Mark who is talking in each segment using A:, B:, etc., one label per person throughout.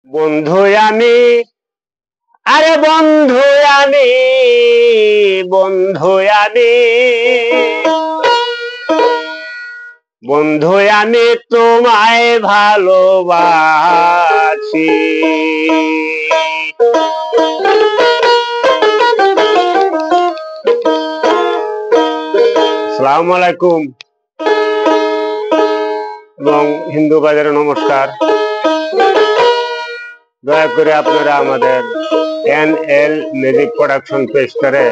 A: বন্ধু আমি, আরে বন্ধু আমি, বন্ধু আমি, বন্ধু আমি তোমায় ভালোবাসি। আসসালামু আলাইকুম এবং হিন্দু বাজারে নমস্কার। দয়া করে আপনারা আমাদের NL মিউজিক প্রোডাকশন পেজটারে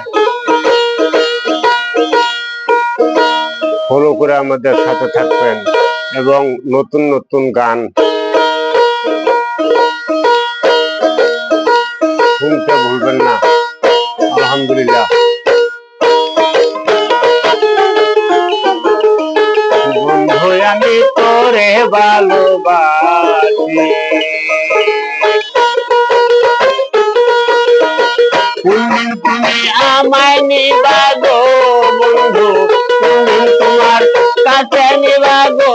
A: ফলো করে আমাদের সাথে থাকবেন এবং নতুন নতুন গান শুনতে ভুলবেন না। আলহামদুলিল্লাহ। বন্ধু আমি তোরে ভালোবাসি, কোনদিন তুমি আমায় নিবা গো বন্ধু, কোনদিন তোমার কাছে নিবা গো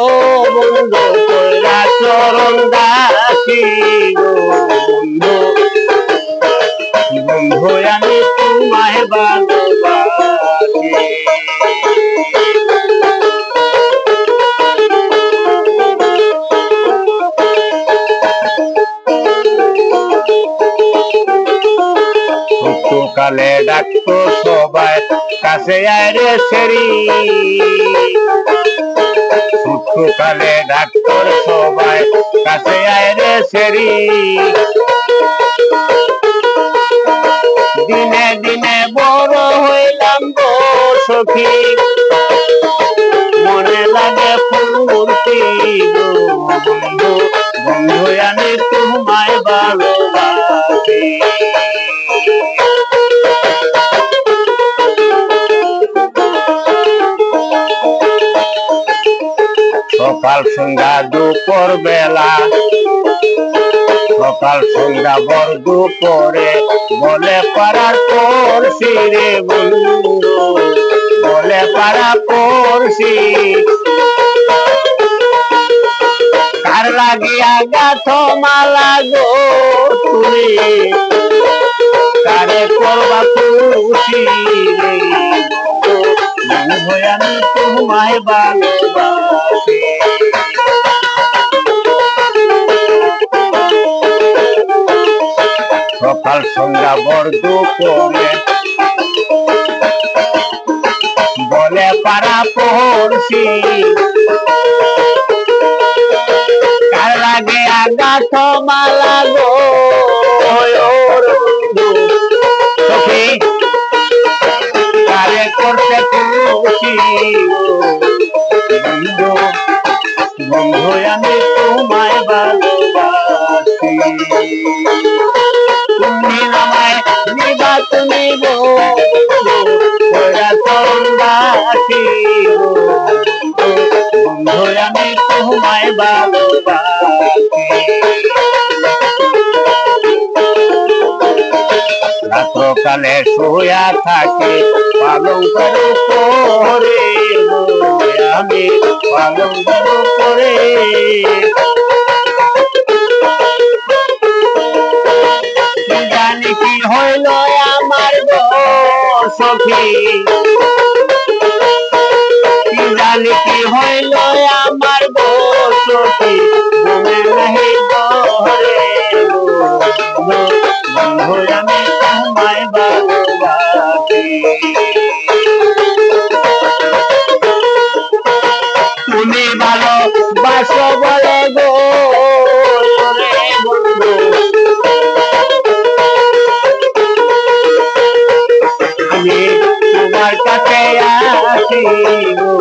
A: বন্ধু, কইরা চরণ দাসী গো বন্ধু, বন্ধু আমি তোমায় ভালোবাসি। কালে ডাকতো সবাই কাছে আয় রে সেরি, কালে ডাক্তার সবাই কাছে আয় রে সেরি, দিনে দিনে বড় হইলাম গো সখী, মনে লাগে ফুর্তি গো বন্ধু, বন্ধু আমি তোমায় ভালোবাসি। সকাল সন্ধ্যা দুপুর বেলা, সকাল সন্ধ্যা বর দুপুরে বলে পাড়ার পড়শি রে বন্ধু, বলে পাড়া পড়শি, কার লাগিয়া গাথ মালা গো তুমি, কারে করবা খুশি রে বন্ধু, আমি তোমায় ভালোবাসি। সকাল সন্ধ্যা বর দুপুরে বলে পাড়া পড়শি, কার লাগে আগাথ মালা গো বন্ধু সখী, কারে করতে খুশি বন্ধু, বন্ধু আমি তোমায় ভালোবাসি। তুমি আমায় নিবা তুমি গো চরণ দাসী গো বন্ধু, আমি তোমায় ভালোবাসি। রাত্রকালে শুয়া থাকি পালঙ্কের উপরে, আমি পালঙ্কের উপরে, জানি কি হইল আমার গো সখী, কি জানি কি হইল আমার গো সখী, মনে নাহি ধরে বন্ধু আমি তোমায় ভালোবাসি। তুমি ভালোবাসো বলে গো বন্ধু, আমি তোমার কাছে আসি গো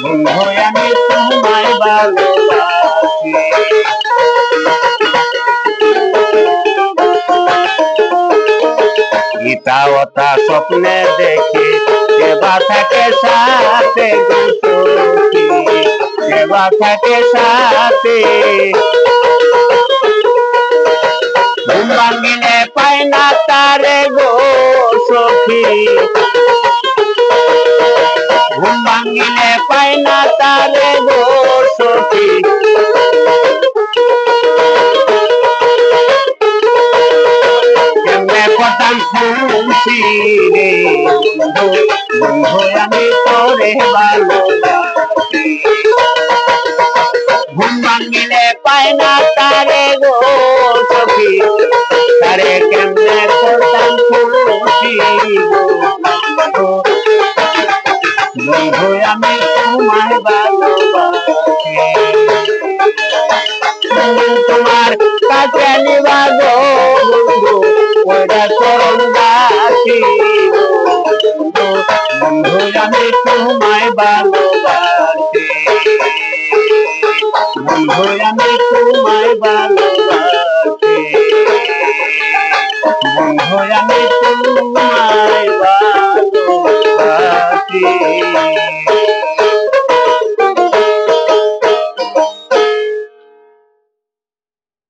A: বন্ধু, আমি তোমায় ভালোবাসি। গীতা ওতা স্বপ্নে দেখি কেবা থাকে সাথে গো সখী, কেবা থাকে সাথে, ঘুম ভাঙিলে পাই না তারে গো সখী, ঘুম ভাঙিলে পাই না তারে গো সখী, খুশি রে বন্ধু বন্ধু আমি তোরে ভালোবাসি ঘুম ভাঙিলে পায় না তারে গো সখী তারে কেমনে করতাম খুশি গো বন্ধু আমি তোমায় ভালোবাসি তোমার কাছে নিবা গো বন্ধু ওইটা চরণ দাসী বন্ধু আমি তোমায় ভালোবাসি